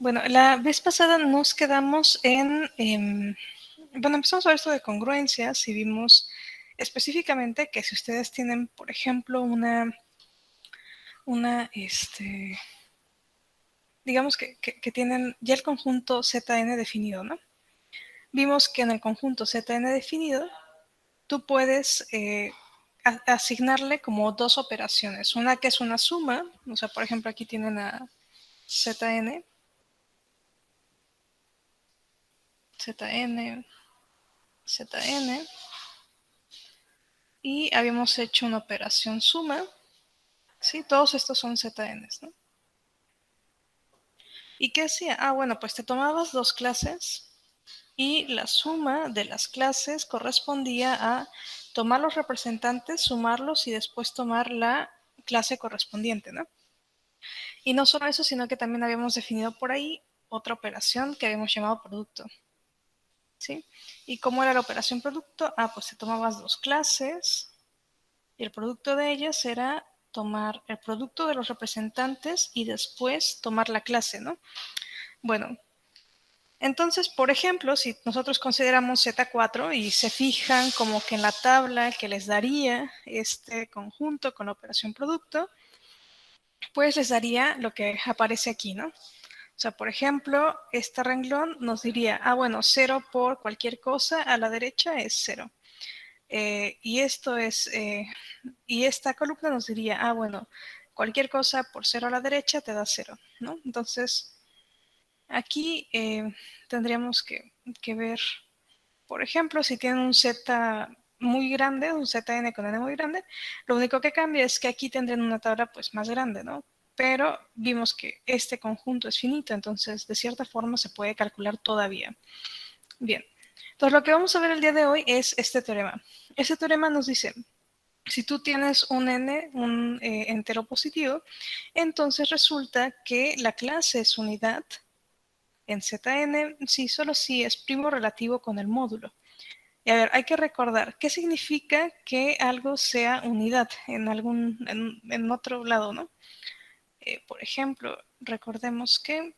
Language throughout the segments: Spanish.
Bueno, la vez pasada nos quedamos bueno, empezamos a ver esto de congruencias y vimos específicamente que si ustedes tienen, por ejemplo, digamos que tienen ya el conjunto Zn definido, ¿no? Vimos que en el conjunto Zn definido, tú puedes asignarle como dos operaciones. Una que es una suma, o sea, por ejemplo, aquí tienen a Zn, Zn, Zn, y habíamos hecho una operación suma, ¿sí? Todos estos son Zns, ¿no? ¿Y qué hacía? Ah, bueno, pues te tomabas dos clases y la suma de las clases correspondía a tomar los representantes, sumarlos y después tomar la clase correspondiente, ¿no? Y no solo eso, sino que también habíamos definido por ahí otra operación que habíamos llamado producto, ¿sí? ¿Y cómo era la operación producto? Ah, pues te tomabas dos clases y el producto de ellas era tomar el producto de los representantes y después tomar la clase, ¿no? Bueno, entonces, por ejemplo, si nosotros consideramos Z4 y se fijan como que en la tabla que les daría este conjunto con la operación producto, pues les daría lo que aparece aquí, ¿no? O sea, por ejemplo, este renglón nos diría, ah, bueno, 0 por cualquier cosa a la derecha es 0. Y esto es, y esta columna nos diría, ah, bueno, cualquier cosa por 0 a la derecha te da 0, ¿no? Entonces, aquí tendríamos que ver, por ejemplo, si tienen un Z muy grande, un Zn con n muy grande, lo único que cambia es que aquí tendrían una tabla pues más grande, ¿no? Pero vimos que este conjunto es finito, entonces de cierta forma se puede calcular todavía. Bien, entonces lo que vamos a ver el día de hoy es este teorema. Este teorema nos dice, si tú tienes un n, un entero positivo, entonces resulta que la clase es unidad en Zn, sí, solo si es primo relativo con el módulo. Y a ver, hay que recordar, ¿qué significa que algo sea unidad en otro lado, ¿no? Por ejemplo, recordemos que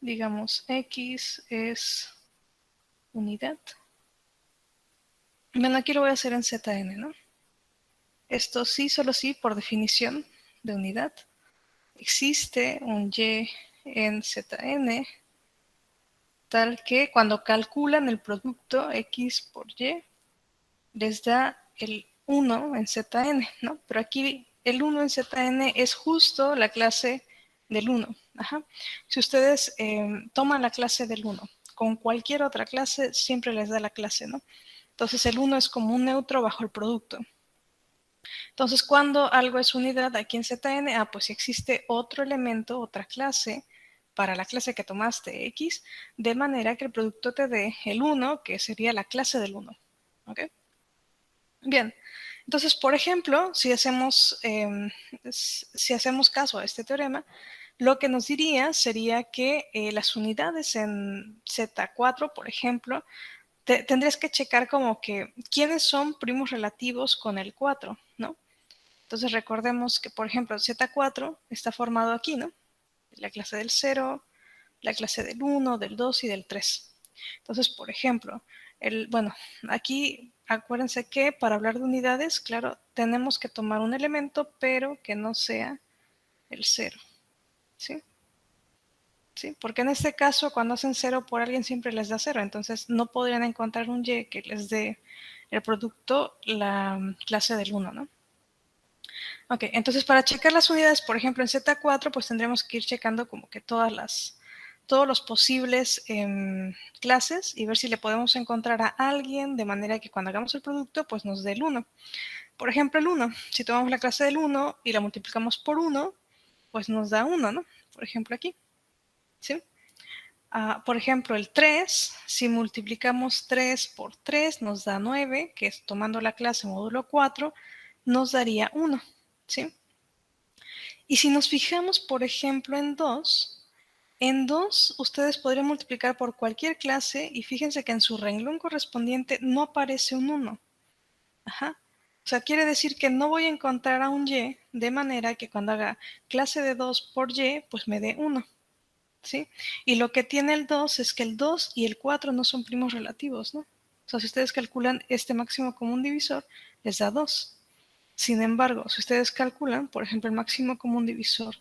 digamos X es unidad. Bueno, aquí lo voy a hacer en Zn, ¿no? Esto sí, solo sí, por definición de unidad. Existe un Y en Zn tal que cuando calculan el producto X por Y, les da el 1 en Zn, ¿no? Pero aquí el 1 en Zn es justo la clase del 1. Ajá. Si ustedes toman la clase del 1 con cualquier otra clase, siempre les da la clase, ¿no? Entonces el 1 es como un neutro bajo el producto. Entonces, cuando algo es unidad aquí en Zn, ah, pues si existe otro elemento, otra clase, para la clase que tomaste X, de manera que el producto te dé el 1, que sería la clase del 1. ¿Ok? Bien, entonces, por ejemplo, si hacemos caso a este teorema, lo que nos diría sería que las unidades en Z4, por ejemplo, tendrías que checar como que quiénes son primos relativos con el 4, ¿no? Entonces recordemos que, por ejemplo, Z4 está formado aquí, ¿no? La clase del 0, la clase del 1, del 2 y del 3. Entonces, por ejemplo, bueno, aquí acuérdense que para hablar de unidades, claro, tenemos que tomar un elemento, pero que no sea el 0, ¿sí? ¿Sí? Porque en este caso, cuando hacen 0 por alguien, siempre les da 0. Entonces, no podrían encontrar un Y que les dé el producto la clase del 1, ¿no? Ok, entonces para checar las unidades, por ejemplo, en Z4, pues tendremos que ir checando como que todos los posibles clases y ver si le podemos encontrar a alguien de manera que cuando hagamos el producto, pues nos dé el 1. Por ejemplo, el 1. Si tomamos la clase del 1 y la multiplicamos por 1, pues nos da 1, ¿no? Por ejemplo, aquí. ¿Sí? Por ejemplo, el 3, si multiplicamos 3 por 3, nos da 9, que es tomando la clase módulo 4, nos daría 1. ¿Sí? Y si nos fijamos, por ejemplo, en 2 ustedes podrían multiplicar por cualquier clase y fíjense que en su renglón correspondiente no aparece un 1. Ajá. O sea, quiere decir que no voy a encontrar a un y de manera que cuando haga clase de 2 por y, pues me dé 1. ¿Sí? Y lo que tiene el 2 es que el 2 y el 4 no son primos relativos, ¿no? O sea, si ustedes calculan este máximo común divisor, les da 2. Sin embargo, si ustedes calculan, por ejemplo, el máximo común divisor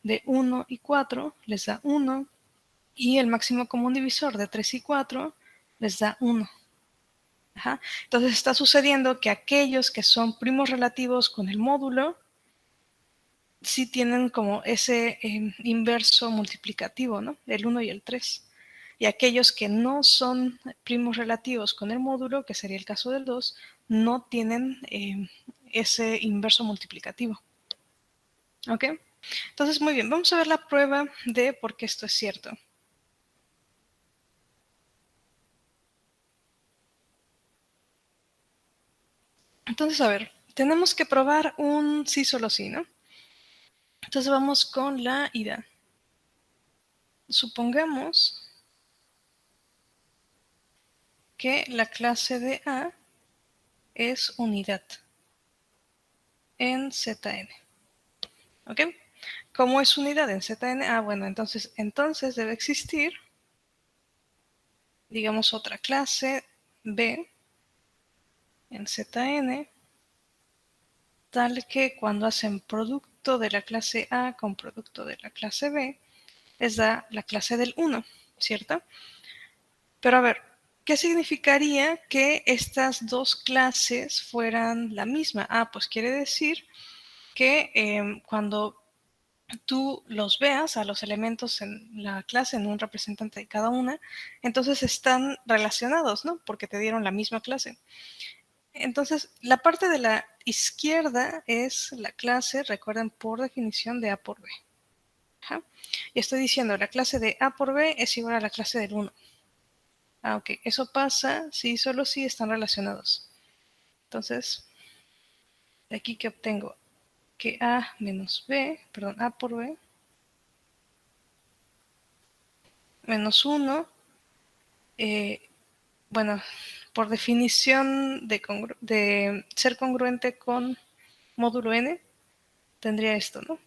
de 1 y 4, les da 1. Y el máximo común divisor de 3 y 4 les da 1. Ajá. Entonces está sucediendo que aquellos que son primos relativos con el módulo sí tienen como ese inverso multiplicativo, ¿no? El 1 y el 3. Y aquellos que no son primos relativos con el módulo, que sería el caso del 2, no tienen ese inverso multiplicativo. ¿Ok? Entonces, muy bien, vamos a ver la prueba de por qué esto es cierto. Entonces, a ver, tenemos que probar un sí solo sí, ¿no? Entonces vamos con la ida. Supongamos que la clase de A es unidad en Zn. ¿Ok? ¿Cómo es unidad en Zn? Ah, bueno, entonces debe existir, digamos, otra clase B en Zn, tal que cuando hacen producto de la clase A con producto de la clase B, les da la clase del 1, ¿cierto? Pero a ver, ¿qué significaría que estas dos clases fueran la misma? Ah, pues quiere decir que cuando tú los veas a los elementos en la clase, en un representante de cada una, entonces están relacionados, ¿no? Porque te dieron la misma clase. Entonces, la parte de la izquierda es la clase, recuerden, por definición de A por B. Ajá. Y estoy diciendo, la clase de A por B es igual a la clase del 1. Ah, ok. Eso pasa si solo si están relacionados. Entonces, de aquí que obtengo que A menos B, perdón, A por B, menos 1, bueno, por definición de ser congruente con módulo n, tendría esto, ¿no?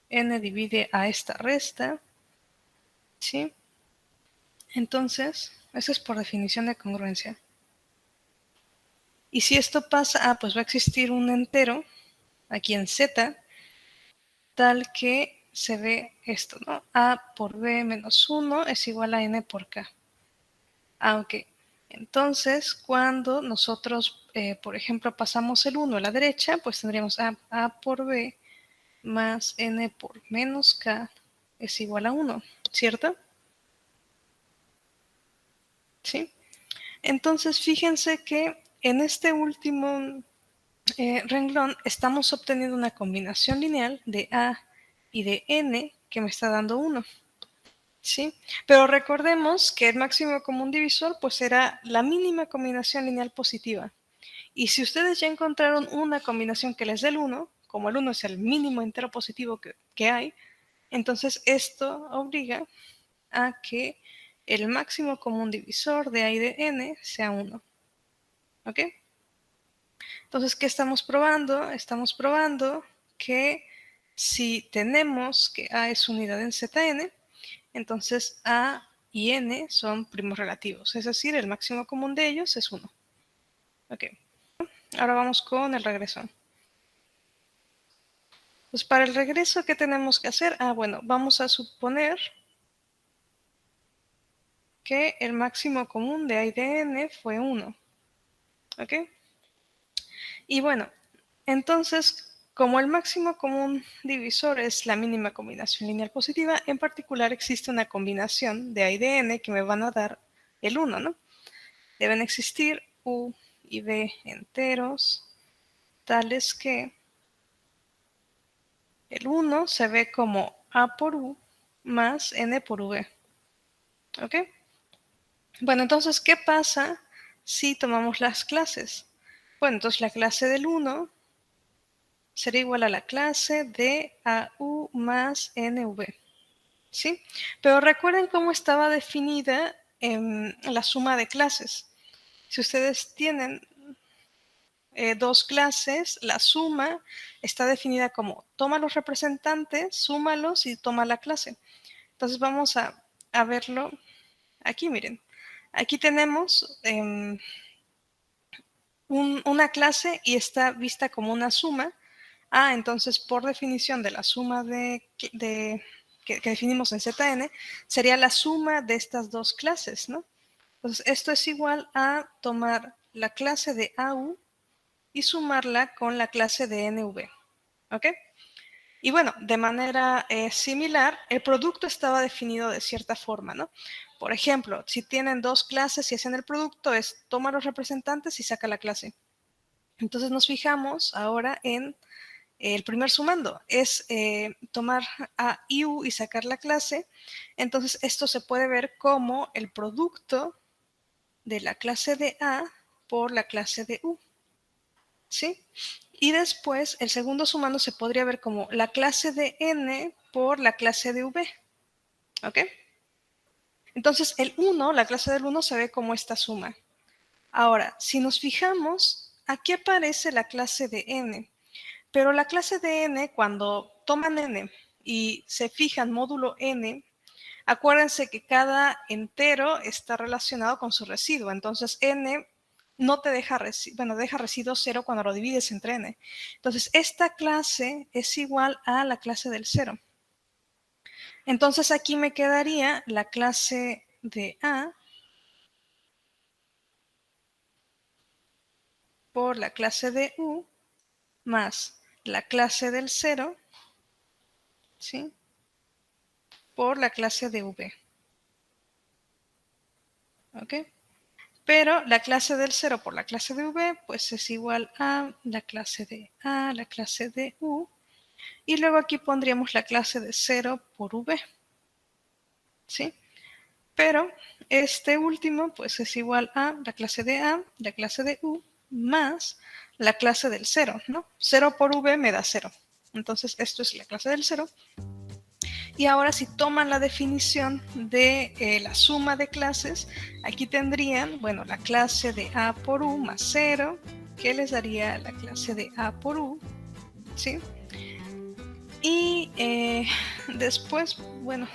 N divide a esta resta, ¿sí? Entonces, eso es por definición de congruencia. Y si esto pasa, pues va a existir un entero aquí en Z, tal que se ve esto, ¿no? A por B menos 1 es igual a N por K. Aunque, entonces, cuando nosotros, por ejemplo, pasamos el 1 a la derecha, pues tendríamos A por B más N por menos K es igual a 1, ¿cierto? ¿Sí? Entonces, fíjense que en este último renglón estamos obteniendo una combinación lineal de A y de N que me está dando 1. ¿Sí? Pero recordemos que el máximo común divisor pues era la mínima combinación lineal positiva. Y si ustedes ya encontraron una combinación que les dé el 1, como el 1 es el mínimo entero positivo que hay, entonces esto obliga a que el máximo común divisor de A y de N sea 1. ¿Ok? Entonces, ¿qué estamos probando? Estamos probando que si tenemos que A es unidad en Zn, entonces A y N son primos relativos, es decir, el máximo común de ellos es 1. Ok, ahora vamos con el regreso. Pues para el regreso, ¿qué tenemos que hacer? Ah, bueno, vamos a suponer que el máximo común de A y de N fue 1. ¿Ok? Y bueno, entonces, como el máximo común divisor es la mínima combinación lineal positiva, en particular existe una combinación de A y de N que me van a dar el 1, ¿no? Deben existir U y B enteros, tales que el 1 se ve como A por U más N por V. ¿Ok? Bueno, entonces, ¿qué pasa si tomamos las clases? Bueno, entonces la clase del 1 será igual a la clase de AU más NV. ¿Sí? Pero recuerden cómo estaba definida la suma de clases. Si ustedes tienen dos clases, la suma está definida como toma los representantes, súmalos y toma la clase. Entonces vamos a verlo aquí, miren. Aquí tenemos una clase y está vista como una suma. Entonces por definición de la suma que definimos en Zn, sería la suma de estas dos clases, ¿no? Entonces esto es igual a tomar la clase de AU y sumarla con la clase de NV, ¿ok? Y bueno, de manera similar, el producto estaba definido de cierta forma, ¿no? Por ejemplo, si tienen dos clases y hacen el producto, es toma los representantes y saca la clase. Entonces nos fijamos ahora en el primer sumando, es tomar a y u y sacar la clase. Entonces esto se puede ver como el producto de la clase de A por la clase de U, ¿sí? Y después el segundo sumando se podría ver como la clase de N por la clase de V, ¿ok? Entonces el 1, la clase del 1 se ve como esta suma. Ahora, si nos fijamos, aquí aparece la clase de N, pero la clase de N, cuando toman N y se fijan módulo N, acuérdense que cada entero está relacionado con su residuo. Entonces, N no te deja deja residuo 0 cuando lo divides entre N. Entonces, esta clase es igual a la clase del 0. Entonces, aquí me quedaría la clase de A por la clase de U más la clase del 0, ¿sí? Por la clase de V. ¿Ok? Pero la clase del 0 por la clase de V, pues es igual a la clase de A, la clase de U. Y luego aquí pondríamos la clase de 0 por V. ¿Sí? Pero este último, pues es igual a la clase de A, la clase de U, más la clase del 0, ¿no? 0 por V me da 0. Entonces esto es la clase del 0. Y ahora si toman la definición de la suma de clases, aquí tendrían, bueno, la clase de A por U más 0, que les daría la clase de A por U, ¿sí? Y después, bueno,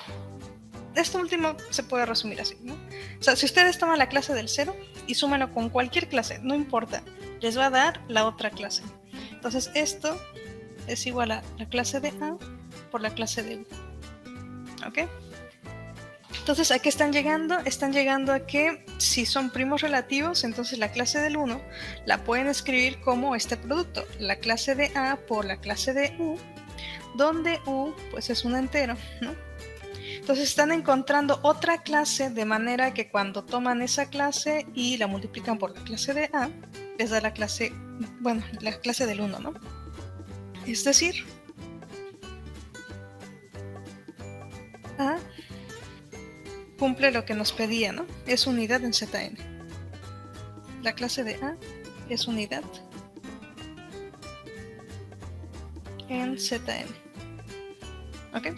esto último se puede resumir así, ¿no? O sea, si ustedes toman la clase del 0 y súmanlo con cualquier clase, no importa, les va a dar la otra clase. Entonces esto es igual a la clase de A por la clase de U. ¿Ok? Entonces, ¿a qué están llegando? Están llegando a que si son primos relativos, entonces la clase del 1 la pueden escribir como este producto, la clase de A por la clase de U, donde U pues es un entero, ¿no? Entonces están encontrando otra clase de manera que cuando toman esa clase y la multiplican por la clase de A, les da la clase, bueno, la clase del 1, ¿no? Es decir, A cumple lo que nos pedía, ¿no? Es unidad en Zn. La clase de A es unidad en Zn. ¿Ok?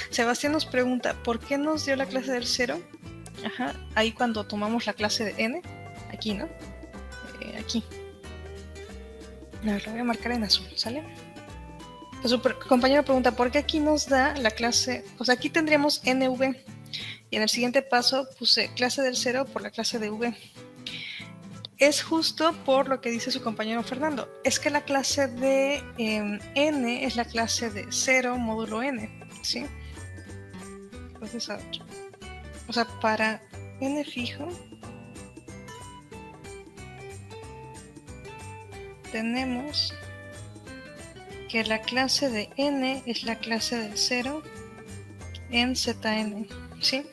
Sebastián nos pregunta, ¿por qué nos dio la clase del 0? Ajá, ahí cuando tomamos la clase de n, aquí, ¿no? Aquí. A ver, lo voy a marcar en azul, ¿sale? Pues su compañero pregunta, ¿por qué aquí nos da la clase? O sea, aquí tendríamos nv. Y en el siguiente paso puse clase del 0 por la clase de v. Es justo por lo que dice su compañero Fernando. Es que la clase de n es la clase de 0 módulo n, ¿sí? Entonces, a ver. O sea, para n fijo tenemos que la clase de n es la clase del 0 en Zn, ¿sí?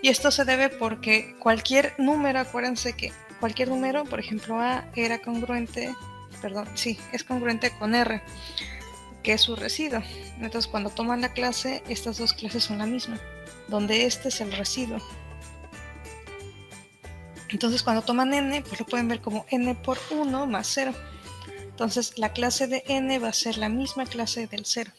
Y esto se debe porque cualquier número, acuérdense que cualquier número, por ejemplo A era congruente, perdón, sí, es congruente con R, que es su residuo. Entonces cuando toman la clase, estas dos clases son la misma, donde este es el residuo. Entonces cuando toman n, pues lo pueden ver como n por 1 más 0. Entonces la clase de n va a ser la misma clase del 0.